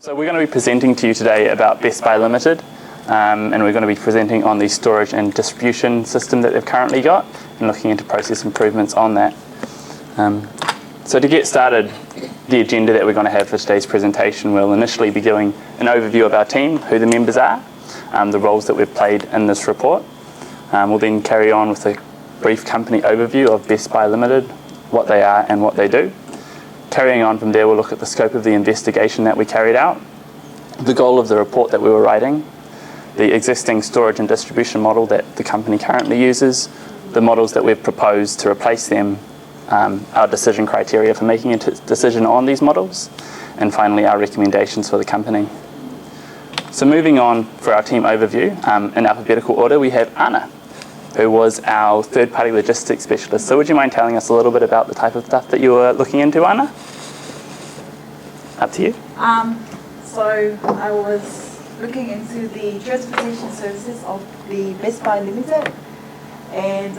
So we're going to be presenting to you today about Best Buy Limited, and we're going to be presenting on the storage and distribution system that they've currently got and looking into process improvements on that. So to get started, the agenda that we're going to have for today's presentation will initially be giving an overview of our team, who the members are, the roles that we've played in this report. We'll then carry on with a brief company overview of Best Buy Limited, what they are and what they do. Carrying on from there, we'll look at the scope of the investigation that we carried out, the goal of the report that we were writing, the existing storage and distribution model that the company currently uses, the models that we've proposed to replace them, our decision criteria for making a decision on these models, and finally our recommendations for the company. So moving on for our team overview, in alphabetical order, we have Anna, who was our third-party logistics specialist. So would you mind telling us a little bit about the type of stuff that you were looking into, Anna? Up to you. So I was looking into the transportation services of the Best Buy Limited. And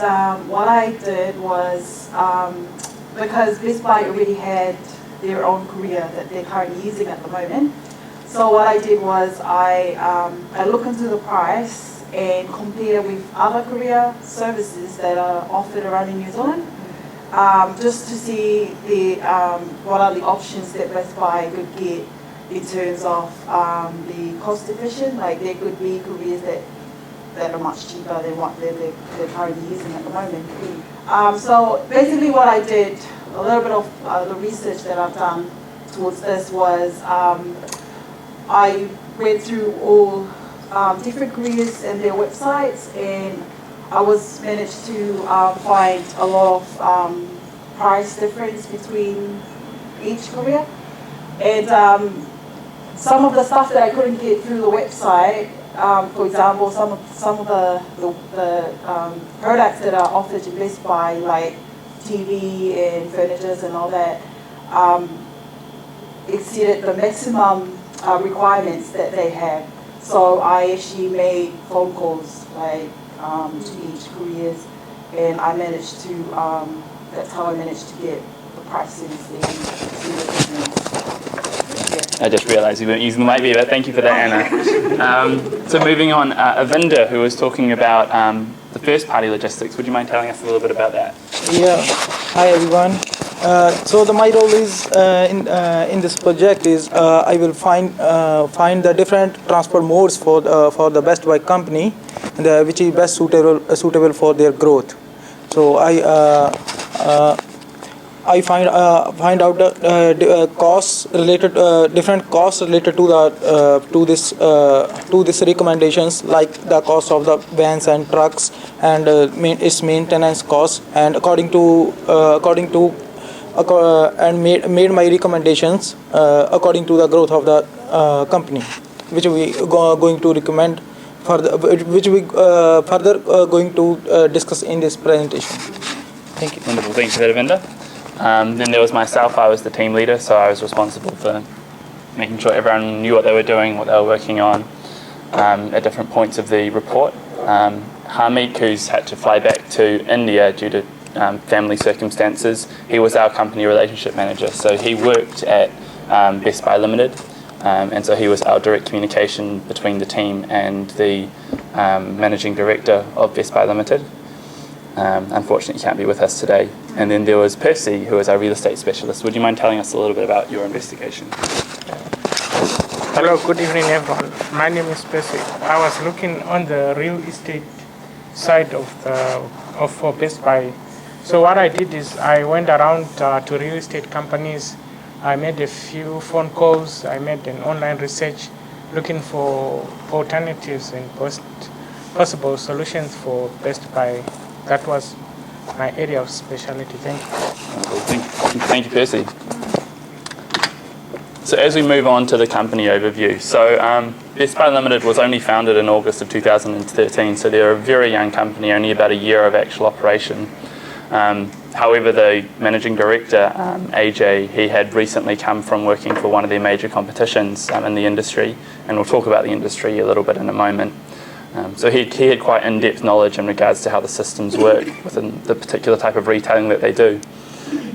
what I did was, because Best Buy already had their own courier that they're currently using at the moment. So what I did was I looked into the price and compare with other courier services that are offered around in New Zealand, just to see what are the options that Best Buy could get in terms of the cost efficient. Like there could be couriers that are much cheaper than what they're currently using at the moment. So basically what I did, a little bit of the research that I've done towards this was I went through all different couriers and their websites, and I was managed to find a lot of price difference between each courier. And some of the stuff that I couldn't get through the website, for example, some of the products that are offered to Best Buy, like TV and furniture and all that, exceeded the maximum requirements that they have. So I actually made phone calls to each couriers, and I managed to. That's how I managed to get the prices and see the difference. I just realised you weren't using the mic there, but thank you for that, Anna. So moving on, Avinda, who was talking about the first-party logistics. Would you mind telling us a little bit about that? Yeah. Hi, everyone. So my role is in this project is I will find the different transport modes for the Best Buy company, which is best suitable for their growth. So I find out the costs related different costs related to this recommendations, like the cost of the vans and trucks and its maintenance costs, and according to and made my recommendations according to the growth of the company, which we going to recommend further, which we further going to discuss in this presentation. Thank you. Wonderful, thank you for that, Avinda. Then there was myself. I was the team leader, so I was responsible for making sure everyone knew what they were doing, what they were working on at different points of the report. Harmeet, who's had to fly back to India due to family circumstances, he was our company relationship manager. So he worked at Best Buy Limited, and so he was our direct communication between the team and the managing director of Best Buy Limited. Unfortunately, he can't be with us today. And then there was Percy, who is our real estate specialist. Would you mind telling us a little bit about your investigation? Hello, good evening, everyone. My name is Percy. I was looking on the real estate side for Best Buy. So what I did is I went around to real estate companies. I made a few phone calls. I made an online research looking for alternatives and possible solutions for Best Buy. That was my area of specialty. Thank you. Thank you, Percy. So as we move on to the company overview, so Best Buy Limited was only founded in August of 2013, so they're a very young company, only about a year of actual operation. However, the managing director, AJ, he had recently come from working for one of their major competitions in the industry, and we'll talk about the industry a little bit in a moment. So he had quite in-depth knowledge in regards to how the systems work within the particular type of retailing that they do.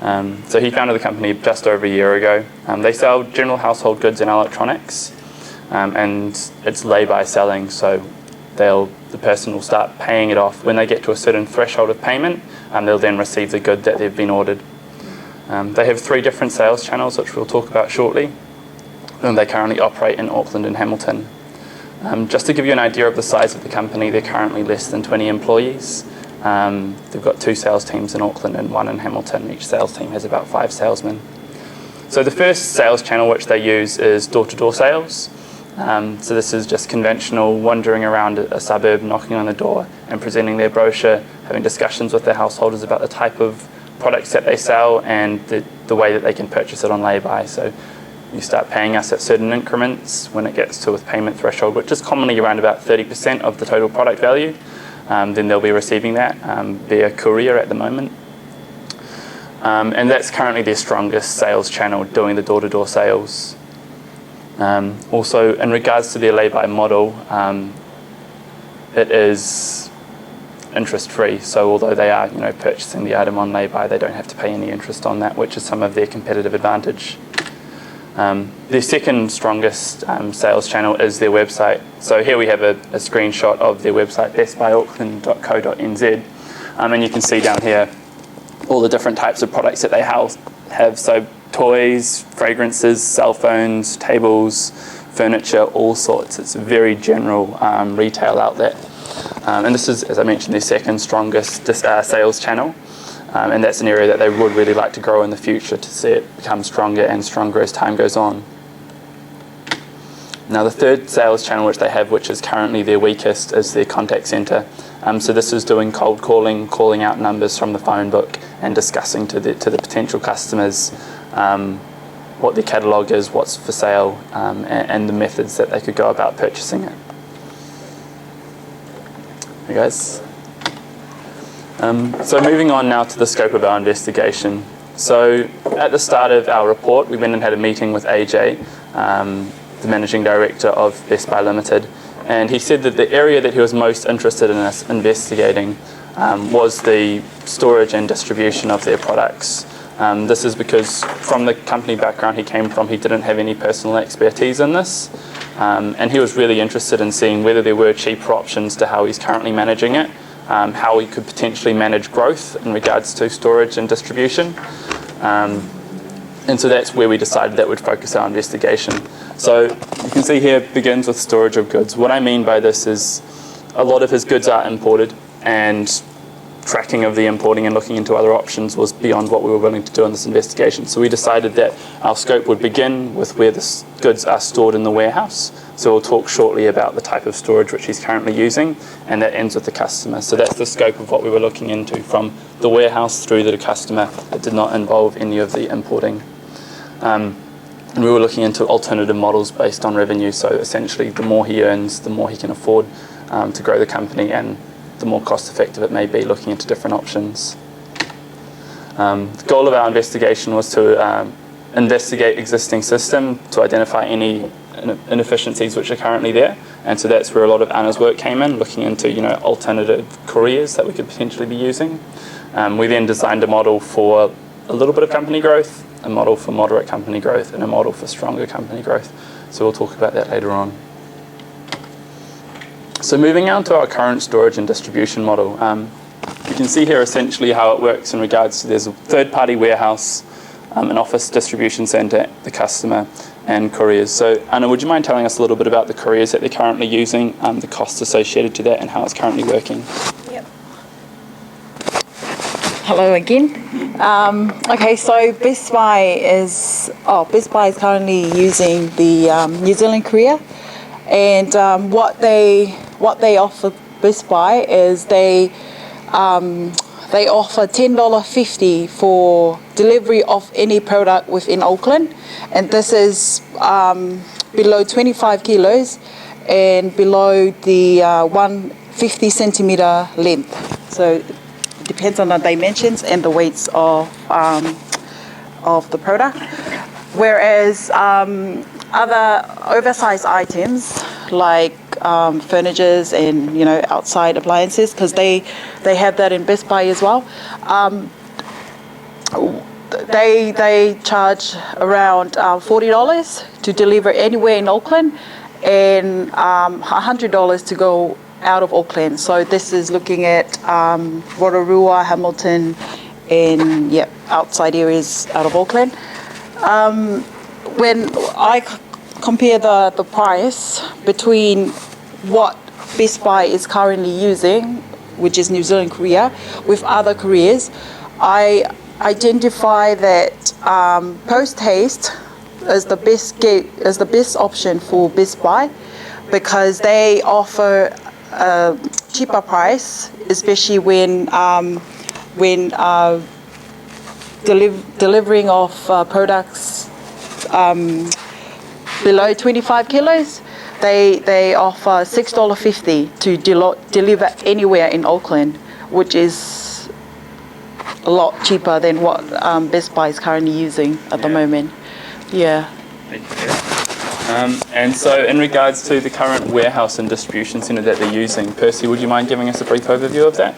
So he founded the company just over a year ago. They sell general household goods and electronics, and it's lay-by selling, so the person will start paying it off. When they get to a certain threshold of payment, they'll then receive the good that they've been ordered. They have 3 different sales channels, which we'll talk about shortly, and they currently operate in Auckland and Hamilton. Just to give you an idea of the size of the company, they're currently less than 20 employees. They've got 2 sales teams in Auckland and 1 in Hamilton. Each sales team has about 5 salesmen. So the first sales channel which they use is door-to-door sales. So this is just conventional, wandering around a suburb, knocking on the door and presenting their brochure, having discussions with their householders about the type of products that they sell and the way that they can purchase it on lay-by. So you start paying us at certain increments when it gets to a payment threshold, which is commonly around about 30% of the total product value. Then they'll be receiving that via courier at the moment. And that's currently their strongest sales channel, doing the door-to-door sales. Also, in regards to their lay-by model, it is interest-free. So although they are, purchasing the item on lay-by, they don't have to pay any interest on that, which is some of their competitive advantage. Their second strongest sales channel is their website. So here we have a screenshot of their website, bestbuyauckland.co.nz, and you can see down here all the different types of products that they have. So toys, fragrances, cell phones, tables, furniture, all sorts. It's a very general retail outlet. And this is, as I mentioned, their second strongest sales channel. And that's an area that they would really like to grow in the future, to see it become stronger and stronger as time goes on. Now the third sales channel which they have, which is currently their weakest, is their contact centre. So this is doing cold calling, calling out numbers from the phone book and discussing to the potential customers what their catalogue is, what's for sale, and the methods that they could go about purchasing it. Hey guys. So moving on now to the scope of our investigation. So at the start of our report, we went and had a meeting with AJ, the Managing Director of Best Buy Limited, and he said that the area that he was most interested in us investigating was the storage and distribution of their products. This is because from the company background he came from, he didn't have any personal expertise in this, and he was really interested in seeing whether there were cheaper options to how he's currently managing it. How we could potentially manage growth in regards to storage and distribution. And so that's where we decided that we'd focus our investigation. So you can see here it begins with storage of goods. What I mean by this is a lot of his goods are imported, and tracking of the importing and looking into other options was beyond what we were willing to do in this investigation. So we decided that our scope would begin with where the goods are stored in the warehouse. So we'll talk shortly about the type of storage which he's currently using, and that ends with the customer. So that's the scope of what we were looking into, from the warehouse through to the customer. It did not involve any of the importing. And we were looking into alternative models based on revenue. So essentially the more he earns, the more he can afford to grow the company, and the more cost effective it may be, looking into different options. The goal of our investigation was to investigate existing system to identify any inefficiencies which are currently there, and so that's where a lot of Anna's work came in, looking into alternative couriers that we could potentially be using. We then designed a model for a little bit of company growth, a model for moderate company growth, and a model for stronger company growth. So we'll talk about that later on. So moving on to our current storage and distribution model, you can see here essentially how it works in regards to there's a third-party warehouse, an office distribution centre, the customer, and couriers. So Anna, would you mind telling us a little bit about the couriers that they're currently using, the costs associated to that, and how it's currently working? Yep. Hello again. Okay, so Best Buy is currently using the New Zealand courier, and what they offer Best Buy is they offer $10.50 for delivery of any product within Auckland, and this is below 25 kilos and below the 150 centimeter length. So it depends on the dimensions and the weights of the product. Whereas other oversized items like furnitures and outside appliances, because they have that in Best Buy as well. they charge around $40 to deliver anywhere in Auckland, and $100 to go out of Auckland. So this is looking at Rotorua, Hamilton, and outside areas out of Auckland. When I compare the price between what Best Buy is currently using, which is New Zealand courier, with other couriers, I identify that Post Haste is the best option for Best Buy, because they offer a cheaper price, especially when delivering of products below 25 kilos. They offer $6.50 to deliver anywhere in Auckland, which is a lot cheaper than what Best Buy is currently using at the moment. Yeah. Thank you. And so in regards to the current warehouse and distribution centre that they're using, Percy, would you mind giving us a brief overview of that?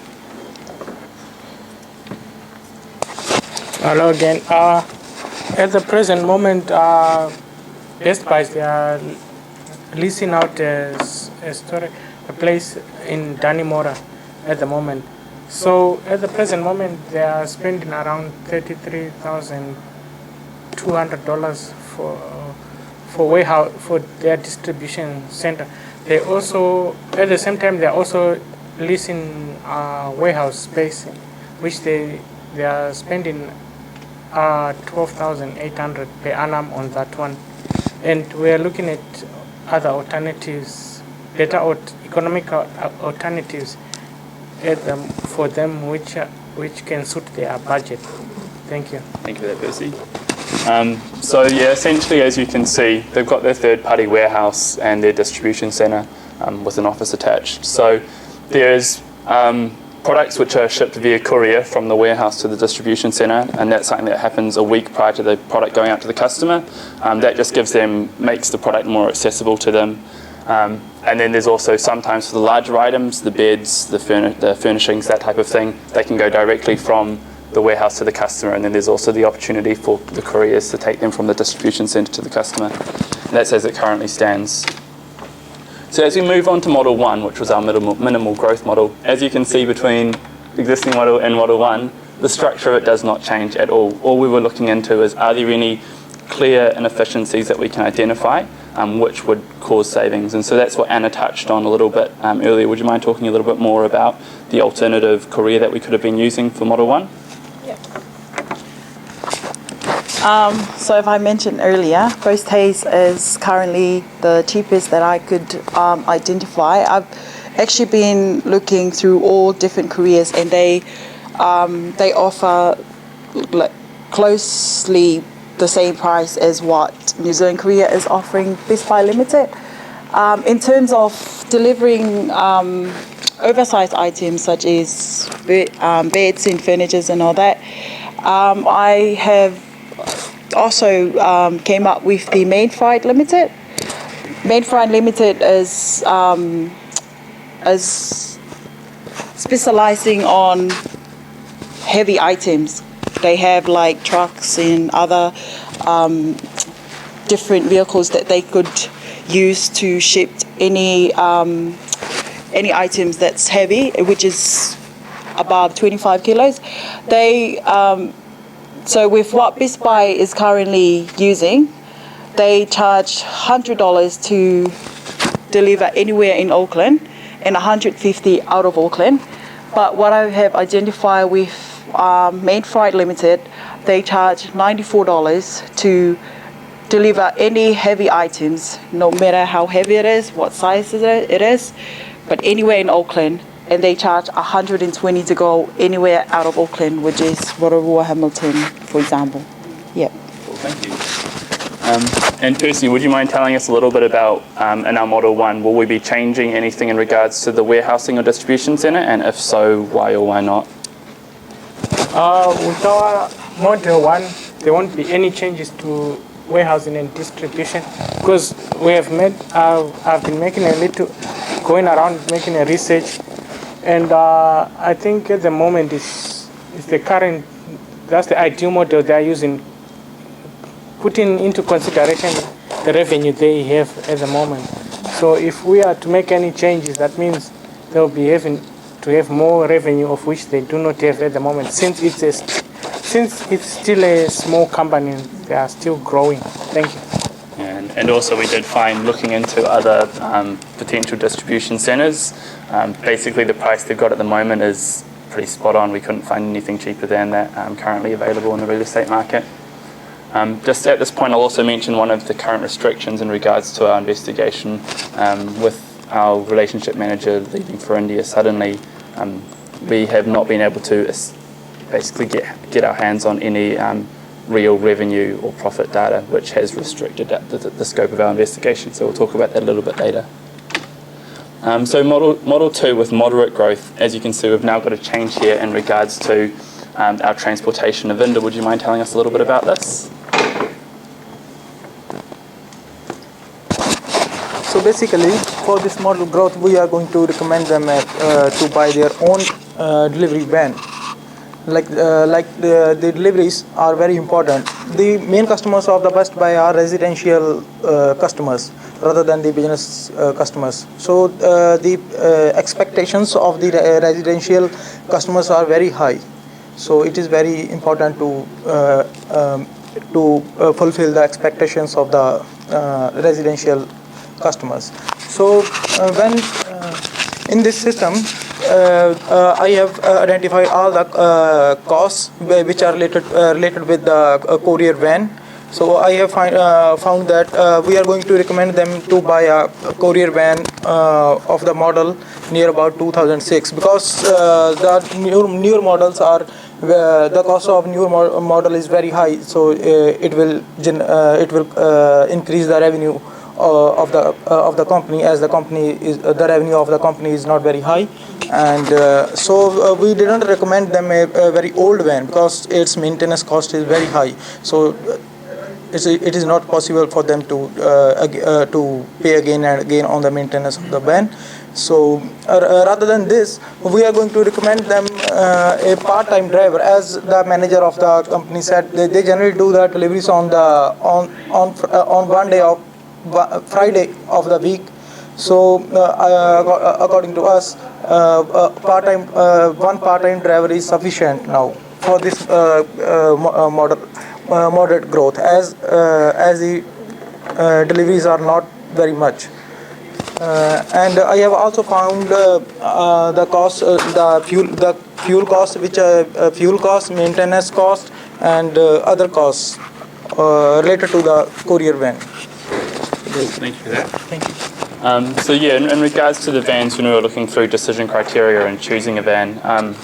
Hello again. At the present moment, Best Buy, they are leasing out a place in Dannemora at the moment. So at the present moment, they are spending around $33,200 for warehouse, for their distribution center. They also, at the same time, they are also leasing warehouse space, which they are spending $12,800 per annum on that one. And we are looking at other alternatives, better economic alternatives for them, which can suit their budget. Thank you. Thank you for that, Percy. So yeah, essentially, as you can see, they've got their third-party warehouse and their distribution centre with an office attached. So there's products which are shipped via courier from the warehouse to the distribution centre, and that's something that happens a week prior to the product going out to the customer. That just makes the product more accessible to them. And then there's also sometimes for the larger items, the beds, the furnishings, that type of thing, they can go directly from the warehouse to the customer, and then there's also the opportunity for the couriers to take them from the distribution centre to the customer. And that's as it currently stands. So as we move on to Model 1, which was our minimal growth model, as you can see between the existing model and Model 1, the structure of it does not change at all. All we were looking into is, are there any clear inefficiencies that we can identify which would cause savings? And so that's what Anna touched on a little bit earlier. Would you mind talking a little bit more about the alternative courier that we could have been using for Model 1? So if I mentioned earlier, Post Haste is currently the cheapest that I could identify. I've actually been looking through all different couriers, and they offer closely the same price as what New Zealand Courier is offering Best Buy Limited. In terms of delivering oversized items such as beds and furniture and all that, I have also came up with the Main Freight Limited. Main Freight Limited is specializing on heavy items. They have like trucks and other different vehicles that they could use to ship any items that's heavy, which is above 25 kilos. So with what Best Buy is currently using, they charge $100 to deliver anywhere in Auckland and $150 out of Auckland. But what I have identified with Main Freight Limited, they charge $94 to deliver any heavy items, no matter how heavy it is, what size it is, but anywhere in Auckland. And they charge $120 to go anywhere out of Auckland, which is Rotorua, Hamilton, for example. Yep. Cool, thank you. And Percy, would you mind telling us a little bit about, in our Model 1, will we be changing anything in regards to the warehousing or distribution centre? And if so, why or why not? With our Model 1, there won't be any changes to warehousing and distribution, because we have I've been going around making a research. And I think at the moment it's the current that's the ideal model they are using, putting into consideration the revenue they have at the moment. So if we are to make any changes, that means they'll be having to have more revenue of which they do not have at the moment, since it's still a small company and they are still growing. Thank you. And also we did find, looking into other potential distribution centres, basically the price they've got at the moment is pretty spot on. We couldn't find anything cheaper than that currently available in the real estate market. Just at this point, I'll also mention one of the current restrictions in regards to our investigation. With our relationship manager leaving for India suddenly, we have not been able to basically get our hands on any real revenue or profit data, which has restricted the scope of our investigation. So we'll talk about that a little bit later. So model 2 with moderate growth, as you can see, we've now got a change here in regards to our transportation. Avinda, would you mind telling us a little bit about this? So basically, for this model growth, we are going to recommend them to buy their own delivery van. Like the deliveries are very important. The main customers of the Best Buy are residential customers rather than the business customers. So the expectations of the residential customers are very high. So it is very important to fulfill the expectations of the residential customers. So when in this system, I have identified all the costs which are related with the courier van. So I have found that we are going to recommend them to buy a courier van of the model near about 2006, because the newer models are the cost of newer model is very high. So it will increase the revenue of the company, as the revenue of the company is not very high, and so we didn't recommend them a very old van because its maintenance cost is very high. So it is not possible for them to pay again and again on the maintenance of the van. So rather than this, we are going to recommend them a part-time driver, as the manager of the company said. They generally do the deliveries on one day of Friday of the week. So according to us, one part-time driver is sufficient now for this moderate growth, as the deliveries are not very much. And I have also found the cost, the fuel cost, which fuel cost, maintenance cost, and other costs related to the courier van. Thank you for that. Thank you. So yeah, in regards to the vans, when we were looking through decision criteria and choosing a van,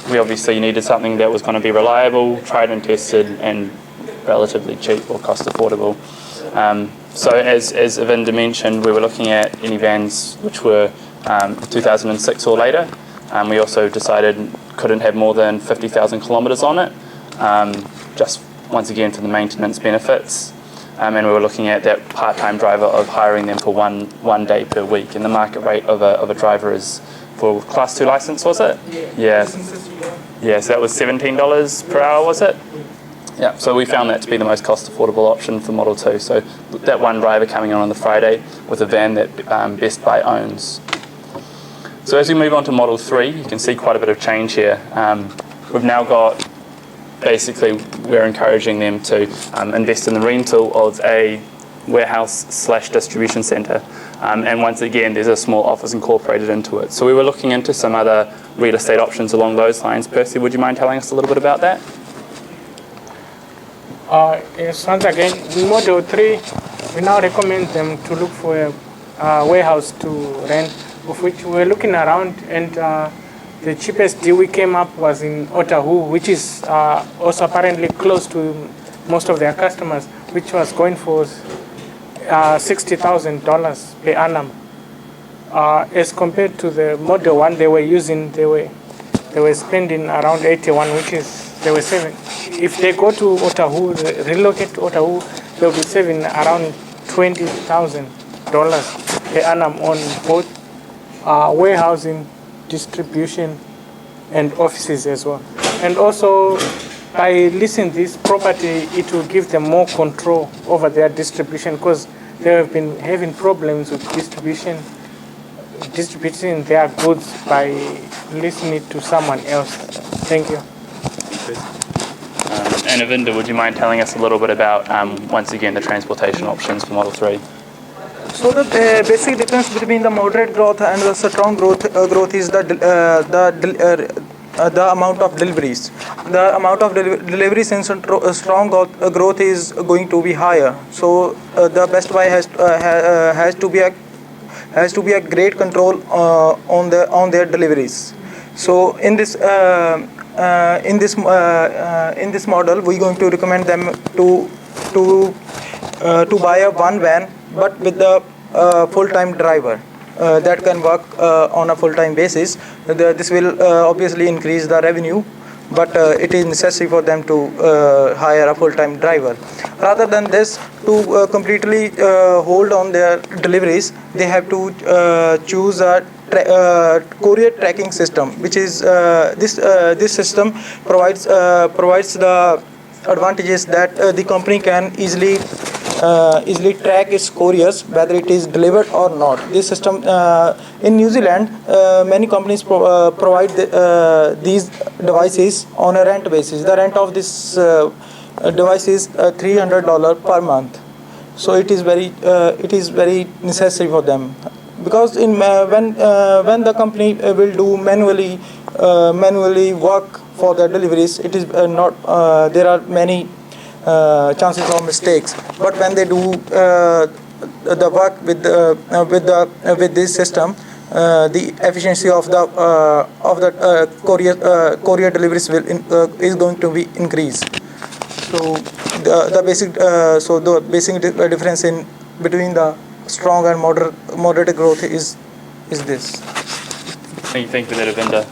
we obviously needed something that was going to be reliable, tried and tested, and relatively cheap or cost affordable. So as Avinda mentioned, we were looking at any vans which were 2006 or later. We also decided couldn't have more than 50,000 kilometres on it, just once again for the maintenance benefits. And we were looking at that part-time driver of hiring them for one day per week. And the market rate of a driver is, for Class 2 licence, was it? Yeah. Yeah, so that was $17 per hour, was it? Yeah, so we found that to be the most cost affordable option for Model 2. So that one driver coming on the Friday with a van that Best Buy owns. So as we move on to Model 3, you can see quite a bit of change here. We've now got, basically, we're encouraging them to invest in the rental of a warehouse/distribution centre. And once again, there's a small office incorporated into it. So we were looking into some other real estate options along those lines. Percy, would you mind telling us a little bit about that? Yes, once again, in Model 3, we now recommend them to look for a warehouse to rent, of which we're looking around, and the cheapest deal we came up was in Otahu, which is also apparently close to most of their customers, which was going for $60,000 per annum. As compared to the Model 1 they were using, they were spending around 81, which is they were saving. If they go to Otahu, relocate to Otahu, they'll be saving around $20,000 per annum on both warehousing, distribution, and offices as well. And also, by leasing this property, it will give them more control over their distribution because they have been having problems with distributing their goods by leasing it to someone else. Thank you. And Avinda, would you mind telling us a little bit about, once again, the transportation options for Model 3? So the basic difference between the moderate growth and the strong growth is the amount of deliveries. The amount of deliveries in strong growth is going to be higher. So the Best Buy has to be a great control on their deliveries. So in this model, we're going to recommend them to buy a one van, but with the full-time driver that can work on a full-time basis. This will obviously increase the revenue, but it is necessary for them to hire a full-time driver. Rather than this, to completely hold on their deliveries, they have to choose a courier tracking system, which is this system provides the advantages that the company can easily track its couriers whether it is delivered or not. This system in New Zealand, many companies provide these devices on a rent basis. The rent of this device is $300 per month. So it is very necessary for them, because when the company will do manually work for the deliveries, it is not there are many chances of mistakes. But when they do the work with this system, the efficiency of the courier deliveries is going to be increased. So the basic difference between the strong and moderate growth is this. Thank you for that, Avinda.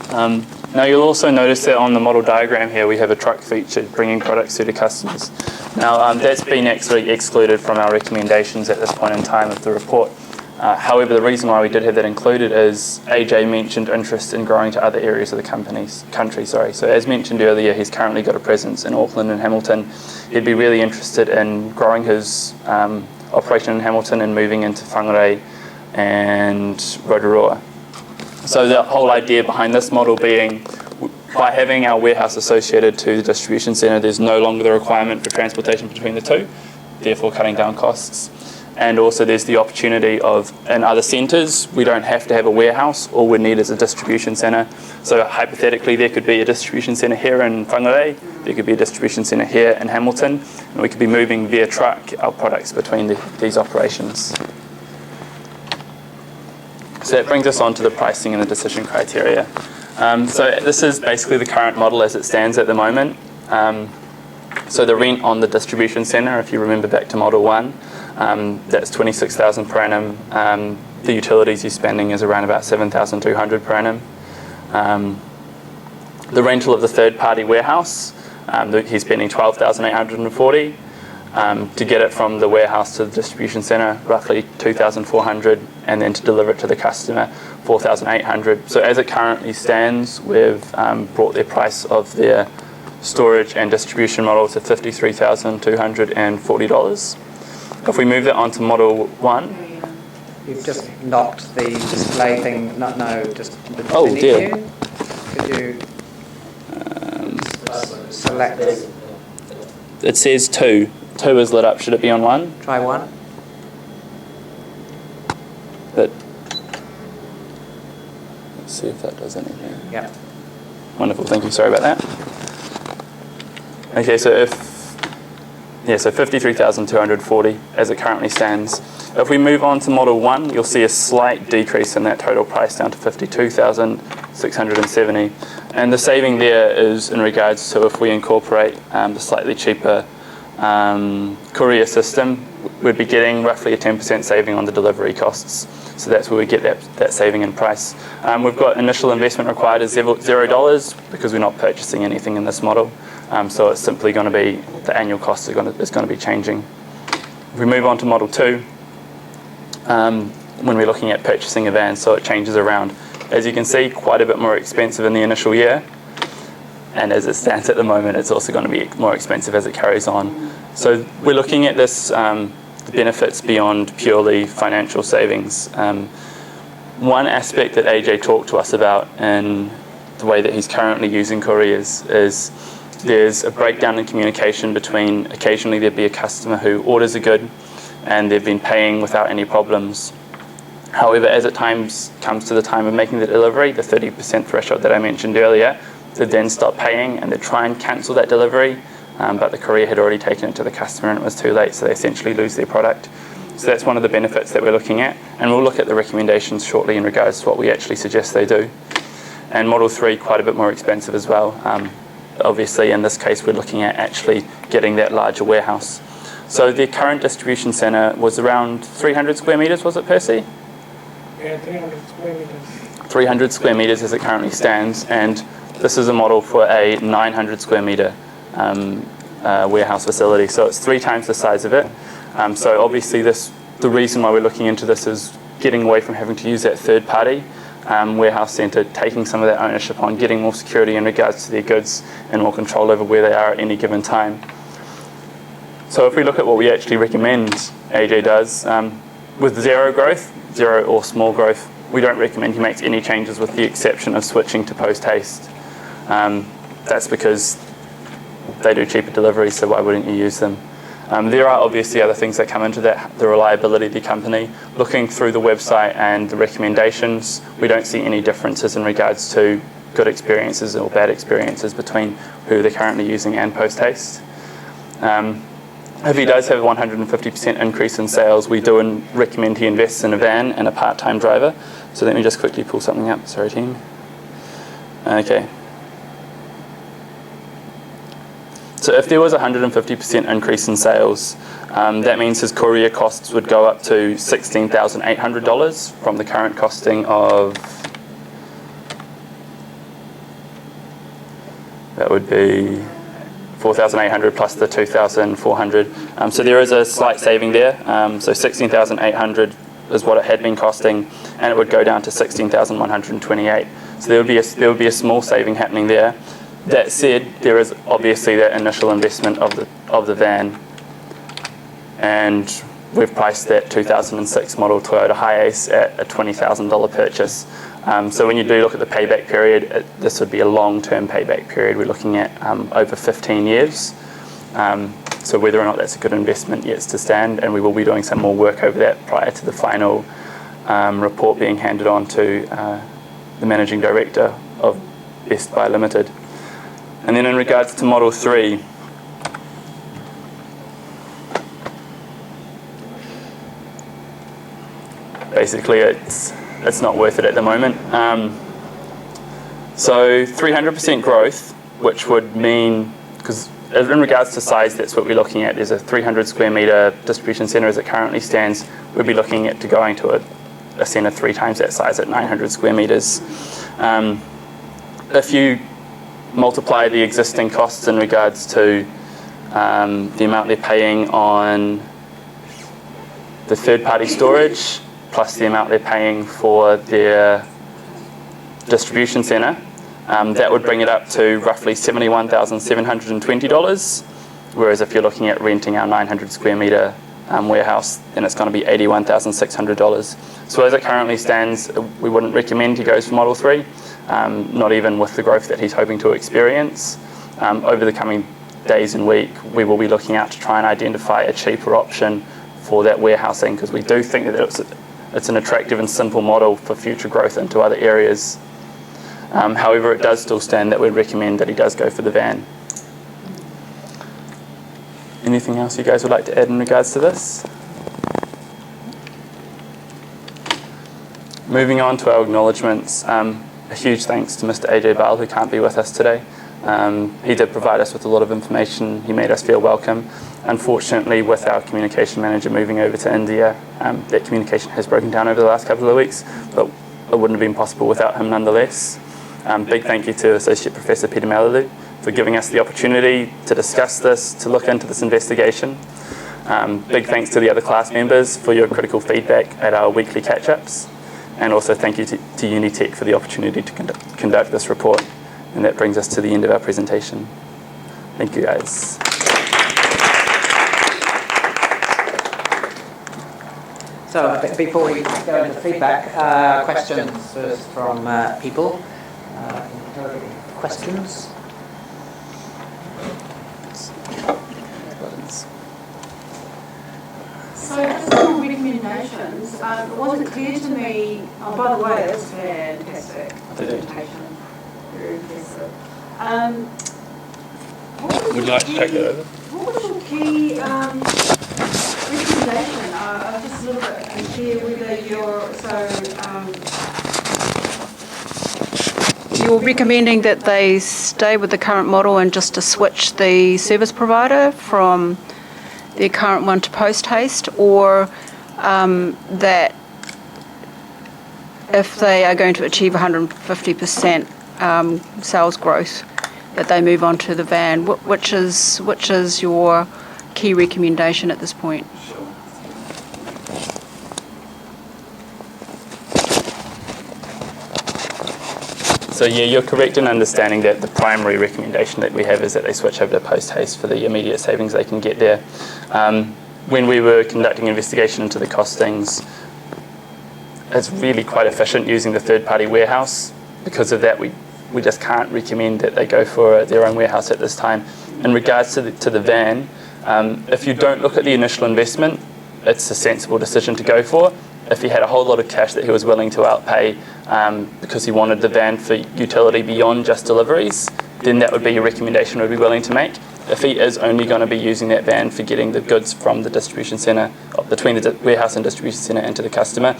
Now you'll also notice that on the model diagram here we have a truck featured bringing products to the customers. Now that's been actually excluded from our recommendations at this point in time of the report. However, the reason why we did have that included is AJ mentioned interest in growing to other areas of the country. So as mentioned earlier, he's currently got a presence in Auckland and Hamilton. He'd be really interested in growing his operation in Hamilton and moving into Whangarei and Rotorua. So the whole idea behind this model being, by having our warehouse associated to the distribution centre, there's no longer the requirement for transportation between the two, therefore cutting down costs. And also there's the opportunity of, in other centres, we don't have to have a warehouse. All we need is a distribution centre. So hypothetically, there could be a distribution centre here in Whangarei, there could be a distribution centre here in Hamilton, and we could be moving via truck our products between these operations. So that brings us on to the pricing and the decision criteria. So this is basically the current model as it stands at the moment. So the rent on the distribution centre, if you remember back to Model 1, that's $26,000 per annum. The utilities he's spending is around about $7,200 per annum. The rental of the third-party warehouse, he's spending $12,840. To get it from the warehouse to the distribution centre, roughly $2,400, and then to deliver it to the customer, $4,800. So as it currently stands, we've brought their price of their storage and distribution model to $53,240. If we move that onto Model 1. You've just knocked the display thing, just Oh beneath dear. you. Could you select, It says 2. 2 is lit up. Should it be on 1? try 1? But let's see if that does anything. Yep. Wonderful, thank you. Sorry about that. Okay, so so $53,240 as it currently stands. If we move on to Model 1, you'll see a slight decrease in that total price down to $52,670. And the saving there is in regards to if we incorporate the slightly cheaper courier system, we'd be getting roughly a 10% saving on the delivery costs. So that's where we get that saving in price. We've got initial investment required is $0 because we're not purchasing anything in this model. So it's simply going to be, the annual cost is going to be changing. If we move on to Model 2, when we're looking at purchasing a van, so it changes around. As you can see, quite a bit more expensive in the initial year. and as it stands at the moment, it's also going to be more expensive as it carries on. So we're looking at this, the benefits beyond purely financial savings. One aspect that AJ talked to us about in the way that he's currently using couriers is there's a breakdown in communication between occasionally there'd be a customer who orders a good and they've been paying without any problems. However, as it comes to the time of making the delivery, the 30% threshold that I mentioned earlier, they then stop paying and they try and cancel that delivery, but the courier had already taken it to the customer and it was too late, so they essentially lose their product. So that's one of the benefits that we're looking at, and we'll look at the recommendations shortly in regards to what we actually suggest they do. And Model 3, quite a bit more expensive as well. Obviously, in this case, we're looking at actually getting that larger warehouse. So the current distribution centre was around 300 square metres, was it, Percy? Yeah, 300 square meters. 300 square metres as it currently stands, and this is a model for a 900 square metre warehouse facility, so it's 3 times the size of it. So obviously the reason why we're looking into this is getting away from having to use that third party warehouse centre, taking some of that ownership on, getting more security in regards to their goods and more control over where they are at any given time. So if we look at what we actually recommend AJ does, with zero growth, zero or small growth, we don't recommend he makes any changes with the exception of switching to post-haste. That's because they do cheaper deliveries, so why wouldn't you use them? There are obviously other things that come into that, the reliability of the company. Looking through the website and the recommendations, we don't see any differences in regards to good experiences or bad experiences between who they're currently using and post-haste. If he does have a 150% increase in sales, we do recommend he invests in a van and a part-time driver. So let me just quickly pull something up. Sorry, team. Okay. So if there was a 150% increase in sales, that means his courier costs would go up to $16,800 from the current costing of, that would be 4,800 plus the 2,400. So there is a slight saving there. So 16,800 is what it had been costing, and it would go down to 16,128. So there would be a small saving happening there. That said, there is obviously that initial investment of the van, and we've priced that 2006 model Toyota Hiace at a $20,000 purchase. So when you do look at the payback period, this would be a long-term payback period. We're looking at over 15 years. So whether or not that's a good investment yet to stand, and we will be doing some more work over that prior to the final report being handed on to the Managing Director of Best Buy Limited. And then in regards to Model 3, basically it's not worth it at the moment. So 300% growth, which would mean, because in regards to size, that's what we're looking at. There's a 300 square metre distribution centre as it currently stands. We'll be looking at going to a centre 3 times that size at 900 square metres. If you multiply the existing costs in regards to the amount they're paying on the third-party storage plus the amount they're paying for their distribution centre, that would bring it up to roughly $71,720, whereas if you're looking at renting our 900 square metre warehouse, then it's going to be $81,600. So as it currently stands, we wouldn't recommend he goes for Model 3. Not even with the growth that he's hoping to experience. Over the coming days and week, we will be looking out to try and identify a cheaper option for that warehousing, because we do think that it's an attractive and simple model for future growth into other areas. However, it does still stand that we'd recommend that he does go for the van. Anything else you guys would like to add in regards to this? Moving on to our acknowledgements. A huge thanks to Mr. AJ Bal, who can't be with us today. He did provide us with a lot of information. He made us feel welcome. Unfortunately, with our communication manager moving over to India, that communication has broken down over the last couple of weeks, but it wouldn't have been possible without him nonetheless. Big thank you to Associate Professor Peter Malalu for giving us the opportunity to discuss this, to look into this investigation. Big thanks to the other class members for your critical feedback at our weekly catch-ups. And also thank you to Unitech for the opportunity to conduct this report. And that brings us to the end of our presentation. Thank you, guys. So before we go into feedback, questions first from people. Questions? So just on recommendations, it wasn't clear to me, oh, by the way, that was fantastic presentation, very impressive. Would you like to take that over? What was your key recommendation? I'm just a little bit unclear whether you're recommending that they stay with the current model and just to switch the service provider from their current one to Post Haste, or that if they are going to achieve 150% sales growth, that they move on to the van. Which is your key recommendation at this point? So yeah, you're correct in understanding that the primary recommendation that we have is that they switch over to Post Haste for the immediate savings they can get there. When we were conducting investigation into the costings, it's really quite efficient using the third-party warehouse. Because of that, we just can't recommend that they go for their own warehouse at this time. In regards to the van, if you don't look at the initial investment, it's a sensible decision to go for. If he had a whole lot of cash that he was willing to outpay because he wanted the van for utility beyond just deliveries, then that would be a recommendation we'd be willing to make. If he is only going to be using that van for getting the goods from the distribution centre, between the warehouse and distribution centre into the customer,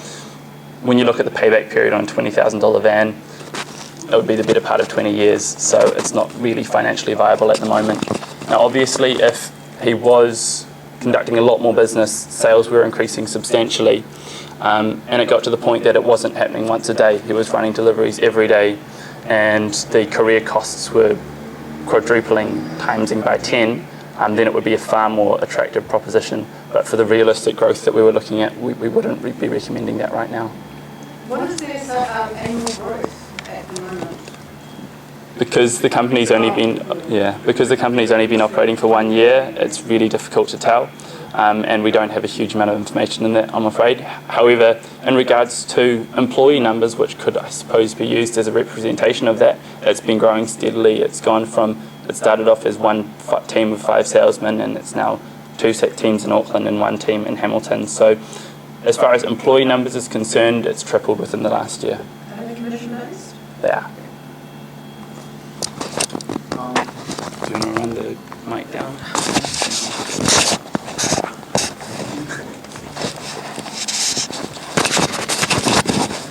when you look at the payback period on a $20,000 van, it would be the better part of 20 years, so it's not really financially viable at the moment. Now obviously if he was conducting a lot more business, sales were increasing substantially, and it got to the point that it wasn't happening once a day. He was running deliveries every day, and the courier costs were quadrupling, timesing by 10, then it would be a far more attractive proposition. But for the realistic growth that we were looking at, we wouldn't be recommending that right now. What is their annual growth at the moment? Because the company's only been operating for 1 year, it's really difficult to tell. And we don't have a huge amount of information in that, I'm afraid. However, in regards to employee numbers, which could, I suppose, be used as a representation of that, it's been growing steadily. It started off as one team of 5 salesmen, and it's now 2 teams in Auckland and 1 team in Hamilton. So as far as employee numbers is concerned, it's tripled within the last year. Are they commission-based? They are. Do you want to run the mic down?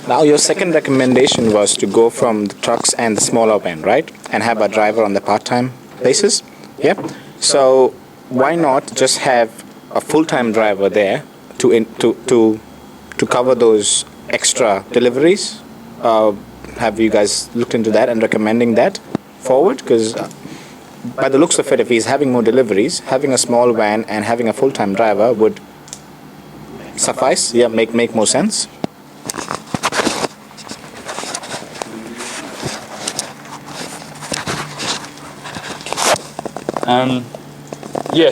Now your second recommendation was to go from the trucks and the smaller van, right? And have a driver on the part-time basis? Yeah. So why not just have a full-time driver there to cover those extra deliveries? Have you guys looked into that and recommending that forward? Because by the looks of it, if he's having more deliveries, having a small van and having a full-time driver would suffice. Yeah, make more sense.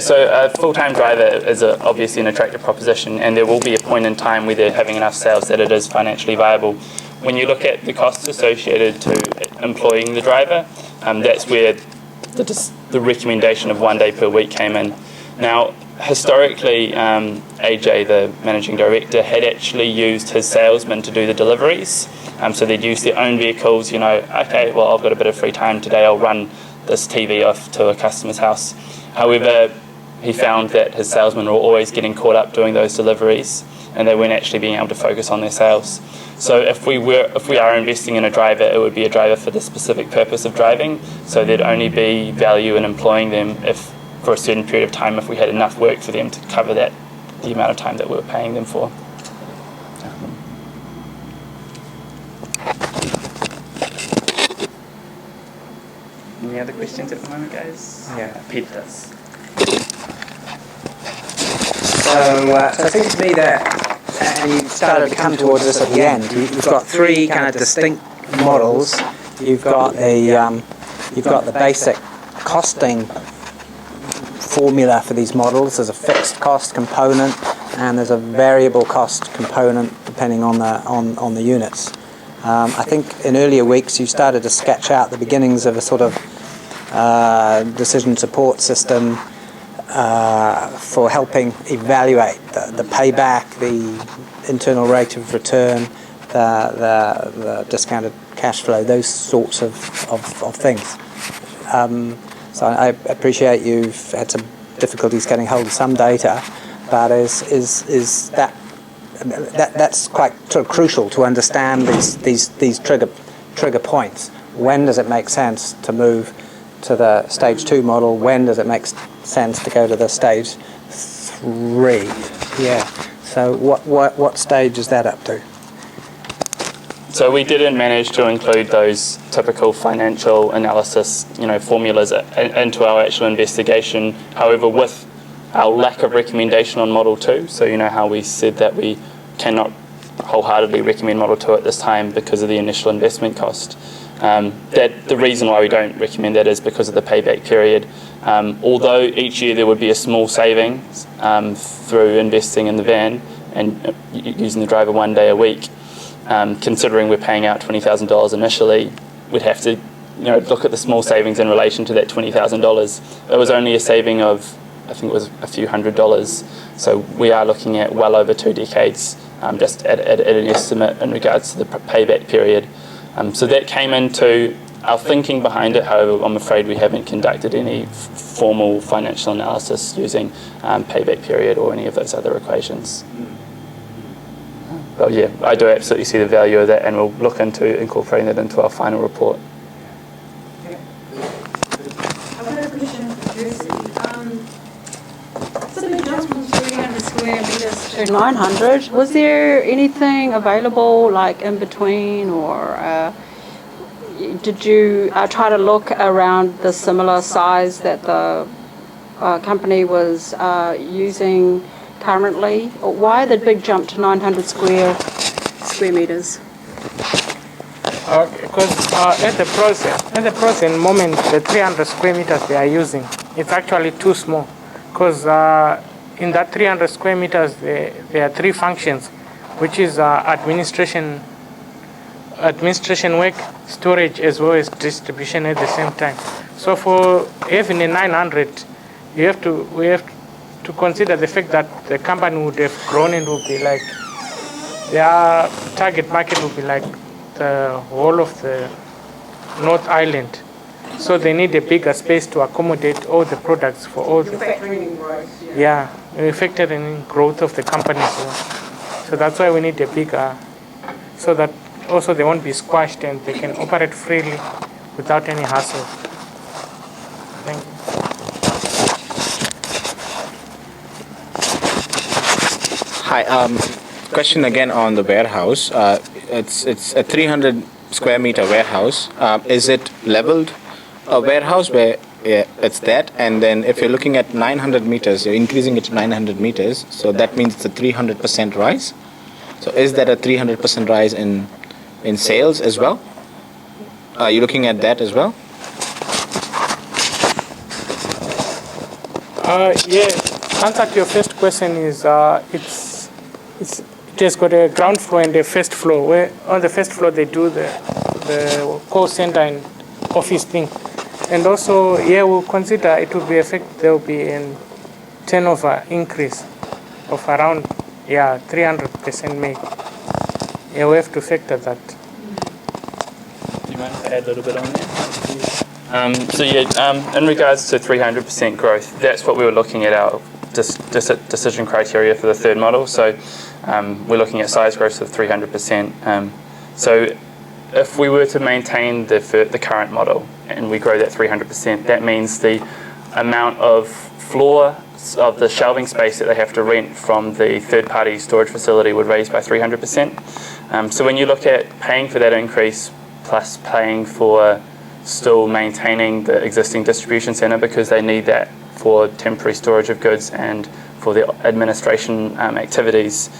So a full-time driver is obviously an attractive proposition, and there will be a point in time where they're having enough sales that it is financially viable. When you look at the costs associated to employing the driver, that's where the recommendation of 1 day per week came in. Now, historically, AJ, the managing director, had actually used his salesmen to do the deliveries. So they'd use their own vehicles, okay, well, I've got a bit of free time today, I'll run this TV off to a customer's house. However, he found that his salesmen were always getting caught up doing those deliveries, and they weren't actually being able to focus on their sales. So if we are investing in a driver, it would be a driver for the specific purpose of driving. So there'd only be value in employing them if, for a certain period of time, if we had enough work for them to cover the amount of time that we were paying them for. Any other questions at the moment, guys? Yeah. Peter does. So it seems to me that, and you started to come towards this at the end, you've got 3 kind of distinct models. You've got the you've got the basic costing formula for these models. There's a fixed cost component and there's a variable cost component depending on the units. I think in earlier weeks you started to sketch out the beginnings of a sort of decision support system for helping evaluate the payback, the internal rate of return, the discounted cash flow, those sorts of things. So I appreciate you've had some difficulties getting hold of some data, but is that's quite sort of crucial to understand these trigger points. When does it make sense to move to the stage 2 model? When does it make sense to go to the stage 3? Yeah. So what stage is that up to? So we didn't manage to include those typical financial analysis, formulas into our actual investigation. However, with our lack of recommendation on Model 2, so how we said that we cannot wholeheartedly recommend Model 2 at this time because of the initial investment cost. That the reason why we don't recommend that is because of the payback period. Although each year there would be a small savings through investing in the van and using the driver 1 day a week, considering we're paying out $20,000 initially, we'd have to look at the small savings in relation to that $20,000. It was only a saving of, I think it was a few $100s. So we are looking at well over 2 decades, just at an estimate in regards to the payback period. So that came into our thinking behind it. However, I'm afraid we haven't conducted any formal financial analysis using payback period or any of those other equations. But yeah, I do absolutely see the value of that, and we'll look into incorporating that into our final report. I've got a question for Kirsty. So the big jump from 300 square meters to 900, was there anything available like in between, or did you try to look around the similar size that the company was using currently? Or why the big jump to 900 square meters? Because at the present moment, the 300 square meters they are using, it's actually too small. Because in that 300 square meters, there are 3 functions, which is administration work, storage, as well as distribution at the same time. So for having a 900, we have to consider the fact that the company would have grown and would be like, their target market would be like the whole of the North Island. So they need a bigger space to accommodate all the products for all the... Factoring in growth. Yeah, we factor in growth of the company as well. So that's why we need a bigger, so that also they won't be squashed and they can operate freely without any hassle. Thank you. Hi, question again on the warehouse. It's a 300 square meter warehouse. Is it leveled a warehouse where it's that? And then if you're looking at 900 meters, you're increasing it to 900 meters. So that means it's a 300% rise. So is that a 300% rise in sales as well? Are you looking at that as well? Yeah, answer to your first question is it has got a ground floor and a first floor. Where on the first floor they do the call center and office thing, and also we'll consider it will be there will be a turnover increase of around 300% maybe. Yeah, we have to factor that. Do you mind if I add a little bit on that? In regards to 300% growth, that's what we were looking at our decision criteria for the third model. So we're looking at size growth of 300%. So if we were to maintain the current model and we grow that 300%, that means the amount of floor of the shelving space that they have to rent from the third-party storage facility would raise by 300%. So when you look at paying for that increase plus paying for still maintaining the existing distribution centre, because they need that for temporary storage of goods and for the administration activities,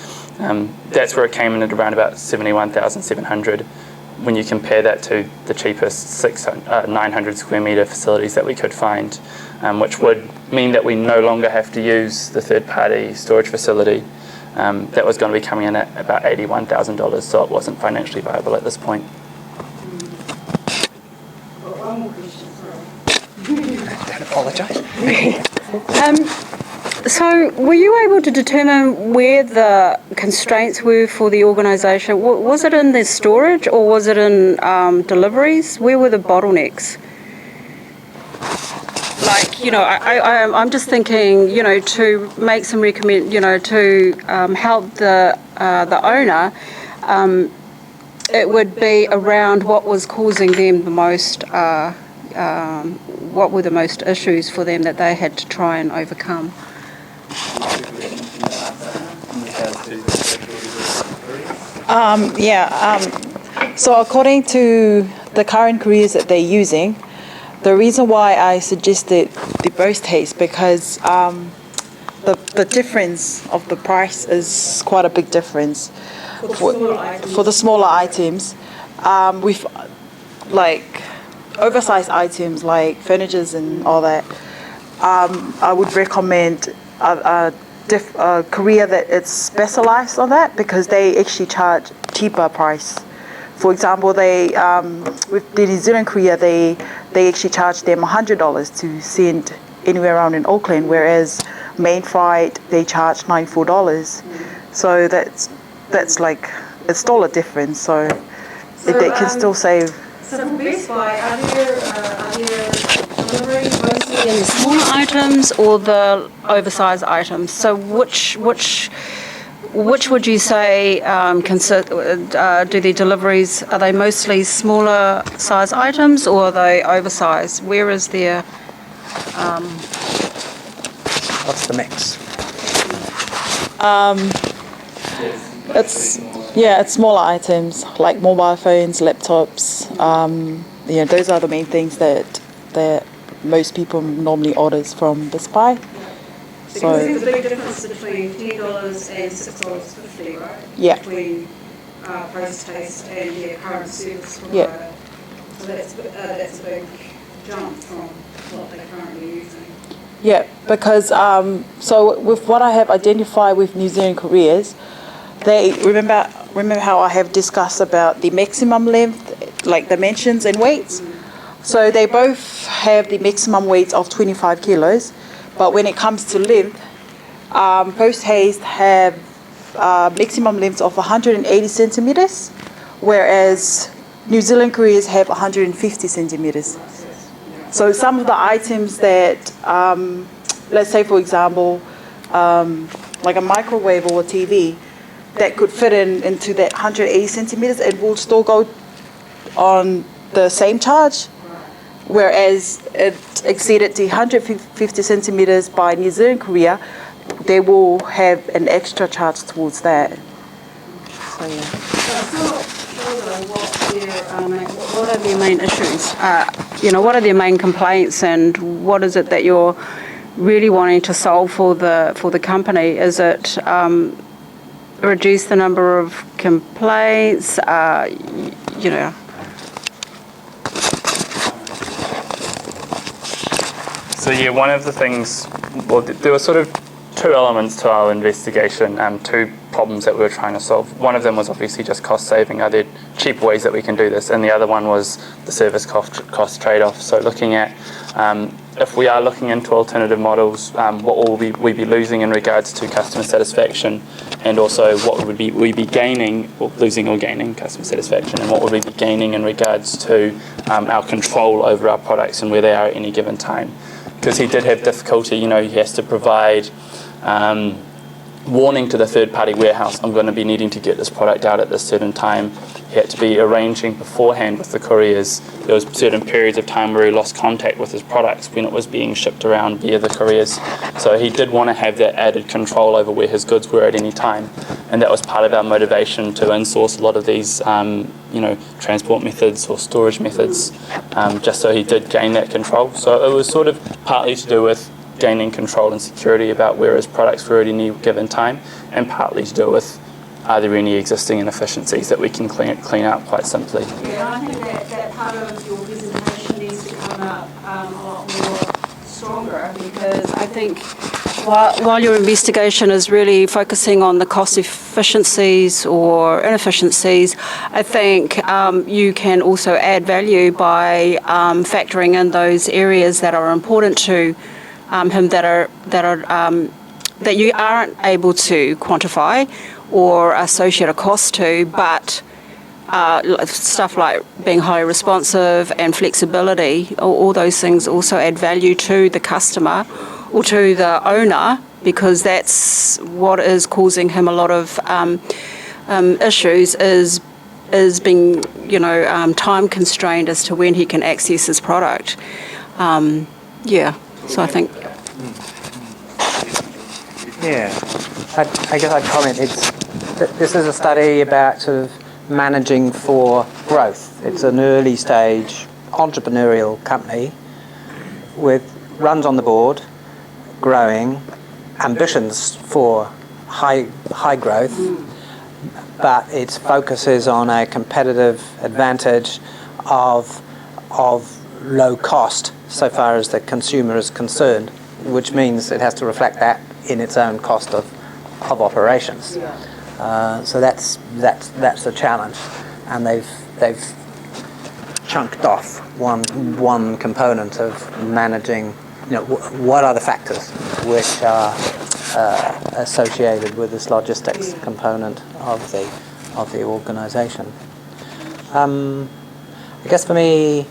that's where it came in at around about 71,700. when you compare that to the cheapest 900 square metre facilities that we could find, which would mean that we no longer have to use the third-party storage facility, that was going to be coming in at about $81,000, so it wasn't financially viable at this point. One more question, sorry. I apologise. So were you able to determine where the constraints were for the organisation? Was it in the storage or was it in deliveries? Where were the bottlenecks? Like, you know, I'm just thinking, you know, to make some to help the owner, it would be around what was causing them the most, what were the most issues for them that they had to try and overcome. So according to the current careers that they're using, the reason why I suggested the burst haste because the difference of the price is quite a big difference for the smaller items. With like oversized items like furnitures and all that, I would recommend a career that it's specialized on that because they actually charge cheaper price. For example, they with the New Zealand courier, they actually charge them $100 to send anywhere around in Auckland, whereas main freight they charge $94. So that's like it's still a difference. So they can still save. So for Best Buy, are there deliveries mostly in the smaller items or the oversized items? So which would you say do the deliveries, are they mostly smaller size items or are they oversized? Where is their... What's the mix? It's smaller items like mobile phones, laptops. Those are the main things that most people normally orders from Best Buy. So there's a big difference between $10 and $6.50, right? Yeah. Between Post Haste and their current service provider. Yeah. So that's a big jump from what they're currently using. yeah, because so with what I have identified with New Zealand couriers, they remember how I have discussed about the maximum length, like dimensions and weights. So they both have the maximum weight of 25 kilos, but when it comes to length, Post Haste have maximum length of 180 centimeters, whereas New Zealand couriers have 150 centimeters. So some of the items that, let's say for example, like a microwave or a TV, that could fit into that 180 centimeters and will still go on the same charge, whereas it exceeded the 150 centimeters by New Zealand courier, they will have an extra charge towards that. So yeah. What are their main issues? What are their main complaints, and what is it that you're really wanting to solve for the company? Is it reduce the number of complaints? So yeah, one of the things, well, there were sort of two elements to our investigation, two problems that we were trying to solve. One of them was obviously just cost saving. Are there cheap ways that we can do this? And the other one was the service cost trade-off. So looking at if we are looking into alternative models, what will we be losing in regards to customer satisfaction, and also what would we be gaining, or losing or gaining customer satisfaction, and what would we be gaining in regards to our control over our products and where they are at any given time. Because he did have difficulty, he has to provide warning to the third-party warehouse, I'm going to be needing to get this product out at this certain time. He had to be arranging beforehand with the couriers. There was certain periods of time where he lost contact with his products when it was being shipped around via the couriers. So he did want to have that added control over where his goods were at any time. And that was part of our motivation to insource a lot of these transport methods or storage methods, just so he did gain that control. So it was sort of partly to do with gaining control and security about where his products were at any given time, and partly to do with are there any existing inefficiencies that we can clean up quite simply. Yeah, I think that part of your presentation needs to come up a lot more stronger, because I think while your investigation is really focusing on the cost efficiencies or inefficiencies, I think you can also add value by factoring in those areas that are important to him that you aren't able to quantify or associate a cost to, but stuff like being highly responsive and flexibility, all those things also add value to the customer or to the owner, because that's what is causing him a lot of issues, is being time constrained as to when he can access his product. So I think. Yeah, I guess I'd comment. This is a study about sort of managing for growth. It's an early stage entrepreneurial company runs on the board, growing, ambitions for high growth, but its focus is on a competitive advantage of low cost so far as the consumer is concerned, which means it has to reflect that in its own cost of operations. So that's a challenge, and they've chunked off one component of managing. What are the factors which are associated with this logistics component of the organisation? I guess for me,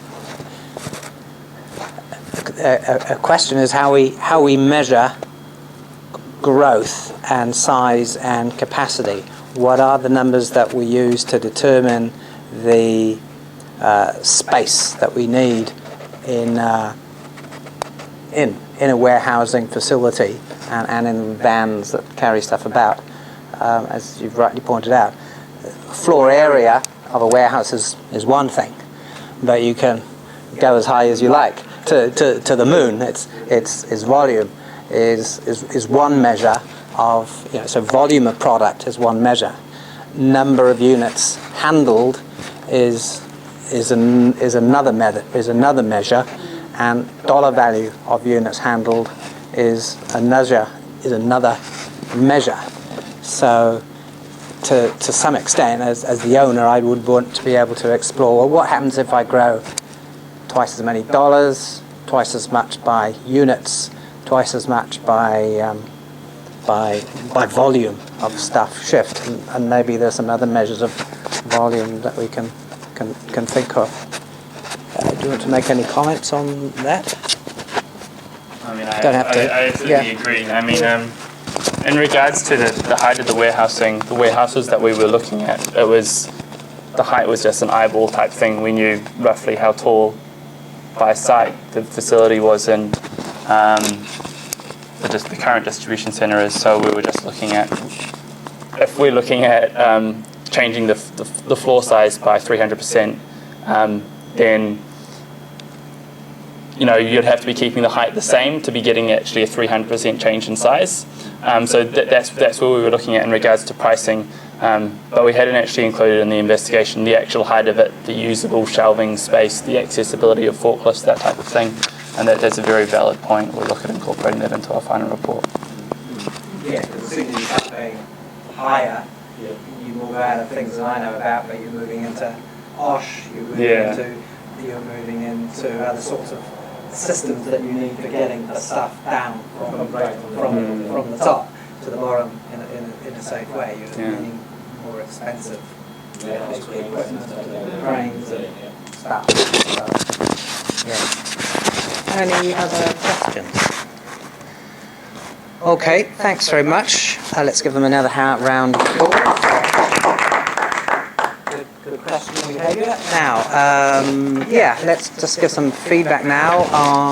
a question is how we measure growth and size and capacity. What are the numbers that we use to determine the space that we need in a warehousing facility and in vans that carry stuff about? As you've rightly pointed out, floor area of a warehouse is one thing, but you can go as high as you like to the moon. Its volume is one measure of, so volume of product is one measure. Number of units handled is another measure, and dollar value of units handled is another measure. So to some extent, as the owner, I would want to be able to explore, well, what happens if I grow twice as many dollars, twice as much by units, twice as much by volume of stuff shift, and maybe there's some other measures of volume that we can think of. Do you want to make any comments on that? I absolutely agree. In regards to the height of the warehouses that we were looking at, the height was just an eyeball type thing. We knew roughly how tall by site the facility was in. The current distribution centre is, so we were just looking at, if we're looking at changing the floor size by 300%, then you'd have to be keeping the height the same to be getting actually a 300% change in size. So that's what we were looking at in regards to pricing, but we hadn't actually included in the investigation the actual height of it, the usable shelving space, the accessibility of forklifts, that type of thing. And that's a very valid point. We'll look at incorporating that into our final report. Yeah, because as soon as you start paying higher, you move out of things that I know about, but you're moving into OSH, you're moving into other sorts of systems that you need for getting the stuff down from the top to the bottom in a safe way. You're needing more expensive equipment, cranes and stuff. So, yeah. Any other questions? Okay, thanks very much. Let's give them another round of applause. Good question behaviour. Now, let's just give some feedback now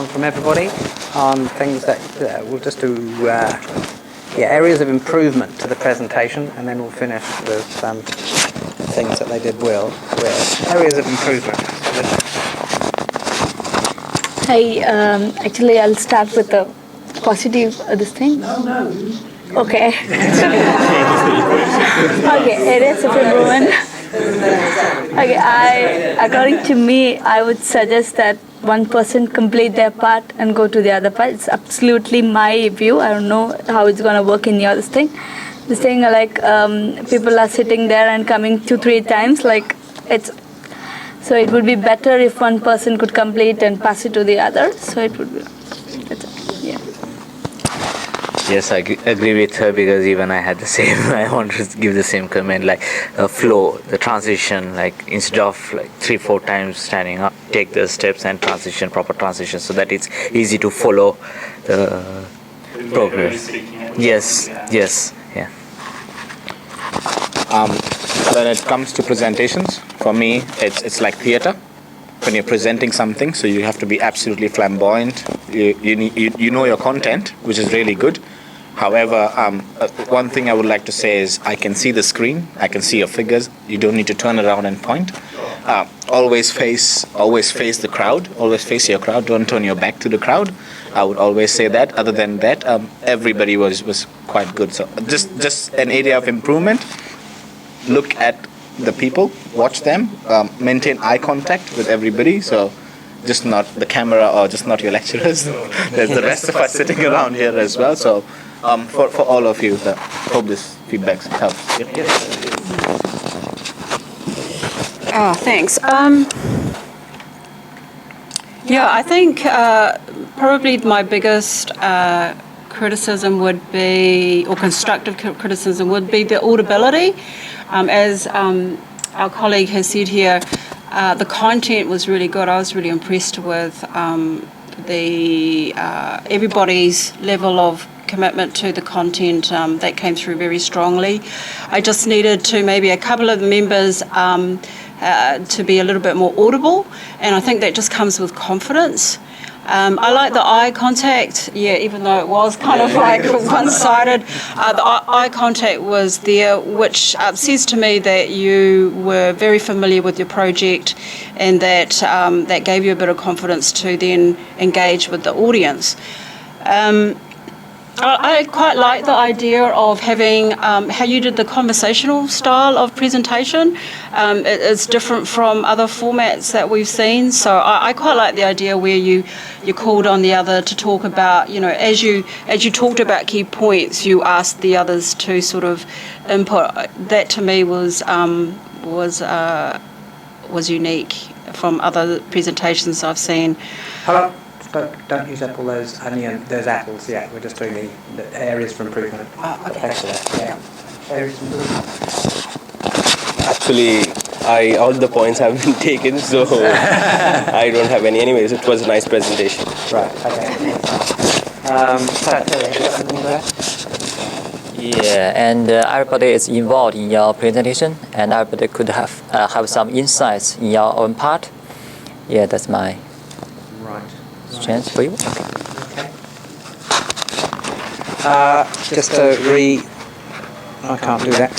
from everybody on things that we'll just do. Areas of improvement to the presentation, and then we'll finish with things that they did well. Areas of improvement. Hi, actually I'll start with the positive this thing. No. Okay. Okay, areas of improvement. Okay, according to me, I would suggest that one person complete their part and go to the other part. It's absolutely my view. I don't know how it's gonna work in your thing. This thing, like people are sitting there and coming 2-3 times. Like it's so it would be better if one person could complete and pass it to the other. So it would be. Yeah. Yes, I agree with her because even I had the same. I want to give the same comment, like flow, the transition, like instead of like 3-4 times standing up, take the steps and transition, proper transition, so that it's easy to follow the progress. Yes, yes, yeah. When it comes to presentations, for me, it's like theater. When you're presenting something, so you have to be absolutely flamboyant. You know your content, which is really good. However, one thing I would like to say is I can see the screen, I can see your figures. You don't need to turn around and point. Always face the crowd. Always face your crowd. Don't turn your back to the crowd. I would always say that. Other than that, everybody was quite good. So just an area of improvement. Look at the people, watch them, maintain eye contact with everybody. So just not the camera or just not your lecturers. There's the rest of us sitting around here as well. So for all of you, hope this feedback helps. Oh, thanks. Yeah, I think probably my biggest criticism would be, or constructive criticism would be the audibility. As our colleague has said here, the content was really good. I was really impressed with everybody's level of commitment to the content that came through very strongly. I just needed to maybe a couple of the members to be a little bit more audible, and I think that just comes with confidence. I like the eye contact, even though it was kind of like one-sided. The eye contact was there, which says to me that you were very familiar with your project, and that that gave you a bit of confidence to then engage with the audience. I quite like the idea of having how you did the conversational style of presentation. It's different from other formats that we've seen. So I quite like the idea where you called on the other to talk about, as you talked about key points, you asked the others to sort of input. That to me was unique from other presentations I've seen. Hello. Don't use up all those apples yet. We're just doing the areas for improvement. Okay. Thanks for that. Yeah. Areas for improvement. Actually, all the points have been taken, so I don't have any. Anyways, it was a nice presentation. Right. Okay. Yeah, and everybody is involved in your presentation, and everybody could have some insights in your own part. Yeah, that's my chance for you. Okay. Just to I can't do that.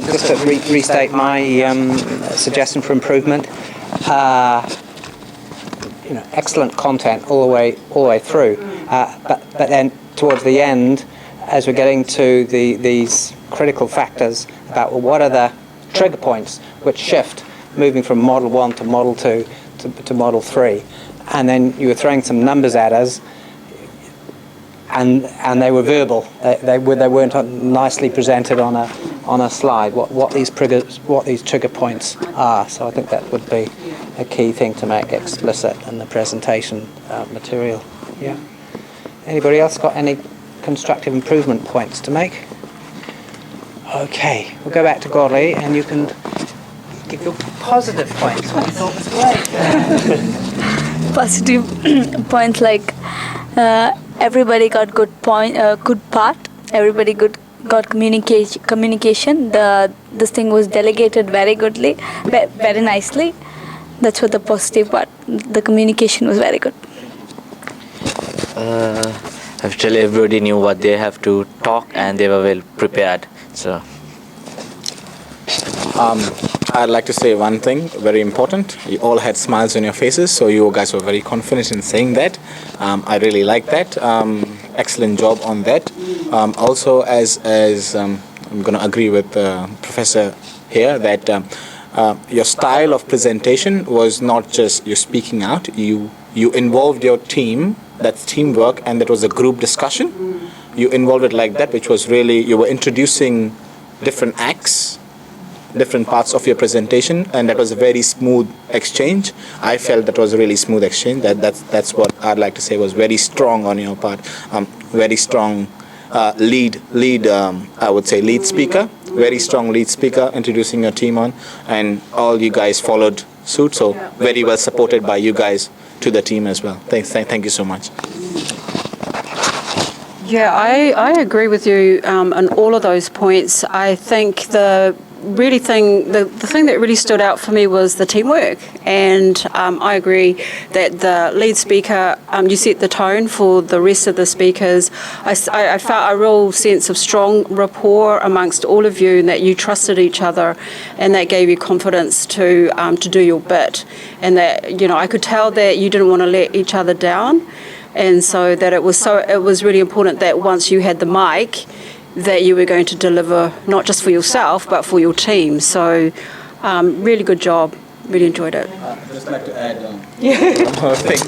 Just to restate my suggestion for improvement. Excellent content all the way through. But then towards the end, as we're getting to these critical factors about what are the trigger points which shift, moving from Model 1 to Model 2 to Model 3. And then you were throwing some numbers at us, and they were verbal. They weren't nicely presented on a slide. What these trigger points are. So I think that would be a key thing to make explicit in the presentation material. Yeah. Anybody else got any constructive improvement points to make? Okay, we'll go back to Gorley, and you can give your positive points. What you thought was great. Positive points like everybody got good part. Everybody got communication. This thing was delegated very goodly, very nicely. That's what the positive part. The communication was very good. Actually, everybody knew what they have to talk, and they were well prepared. So. I'd like to say one thing, very important. You all had smiles on your faces, so you guys were very confident in saying that. I really like that. excellent job on that. Also, as I'm going to agree with Professor here that your style of presentation was not just you speaking out. You involved your team. That's teamwork, and that was a group discussion. You involved it like that, which was really, you were introducing different acts, different parts of your presentation, and that was a very smooth exchange. I felt that was a really smooth exchange. That's what I'd like to say was very strong on your part. Very strong lead. I would say lead speaker. Very strong lead speaker introducing your team on, and all you guys followed suit. So very well supported by you guys to the team as well. Thank you so much. Yeah, I agree with you on all of those points. I think the thing that really stood out for me was the teamwork, and I agree that the lead speaker, you set the tone for the rest of the speakers. I felt a real sense of strong rapport amongst all of you, and that you trusted each other, and that gave you confidence to do your bit, and that, you know, I could tell that you didn't want to let each other down, and so that it was really important that once you had the mic, that you were going to deliver not just for yourself but for your team. So really good job, really enjoyed it. I'd just like to add one more thing.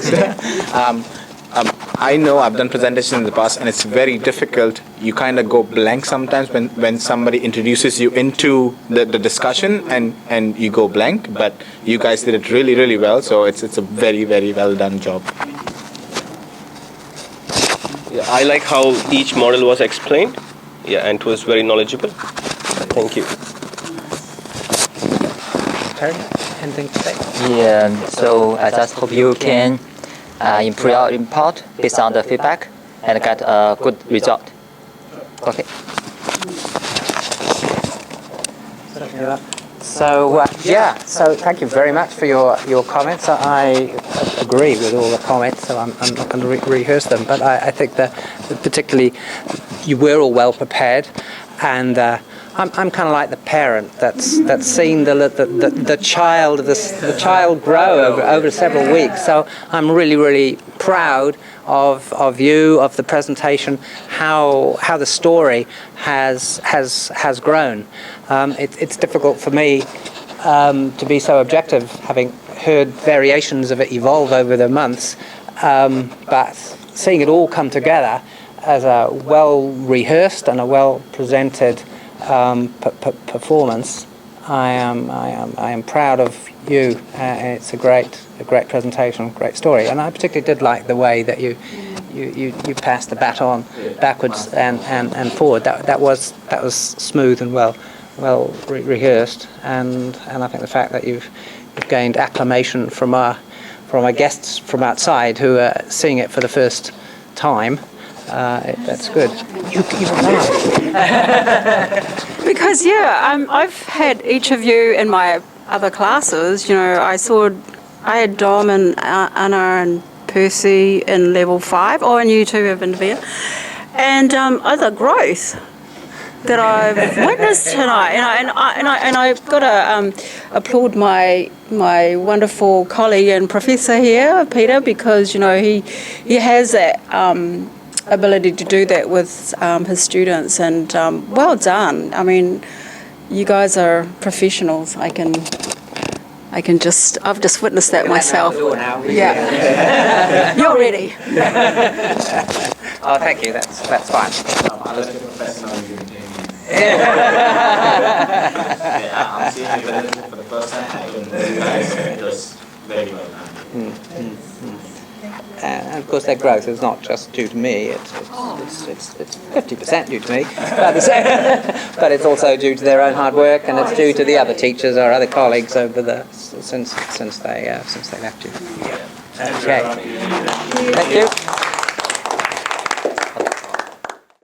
I know I've done presentations in the past, and it's very difficult. You kind of go blank sometimes when somebody introduces you into the discussion, and you go blank, but you guys did it really, really well, so it's a very, very well done job. Yeah, I like how each model was explained. Yeah, and it was very knowledgeable. Thank you. Terry, anything to say? Yeah, so I just hope you can improve your import based on the feedback and get a good result. Okay. So so thank you very much for your comments. I agree with all the comments, so I'm not going to rehearse them. But I think that particularly you were all well prepared, and I'm kind of like the parent that's seen the child grow over several weeks. So I'm really proud of you, of the presentation, how the story has grown. It's difficult for me to be so objective, having heard variations of it evolve over the months, but seeing it all come together as a well-rehearsed and a well-presented performance, I am proud of you. It's a great presentation, great story, and I particularly did like the way that you passed the baton backwards and forward. That was smooth and well rehearsed, and I think the fact that you've gained acclamation from our guests from outside who are seeing it for the first time. That's good. You Because I've had each of you in my other classes. You know, I had Dom and Anna and Percy in level 5, and you two have been here, and other growth that I've witnessed tonight, and I've got to applaud my wonderful colleague and professor here, Peter, because you know he has that ability to do that with his students, and well done. I mean, you guys are professionals. I've just witnessed that myself. Yeah, you're ready. Oh, thank you. That's fine. I'm seeing you for the first time. I don't know you guys. It was very well done. And of course, their growth is not just due to me. It's 50% due to me, but it's also due to their own hard work, and it's due to the other teachers or other colleagues over since they left you. Okay. Thank you.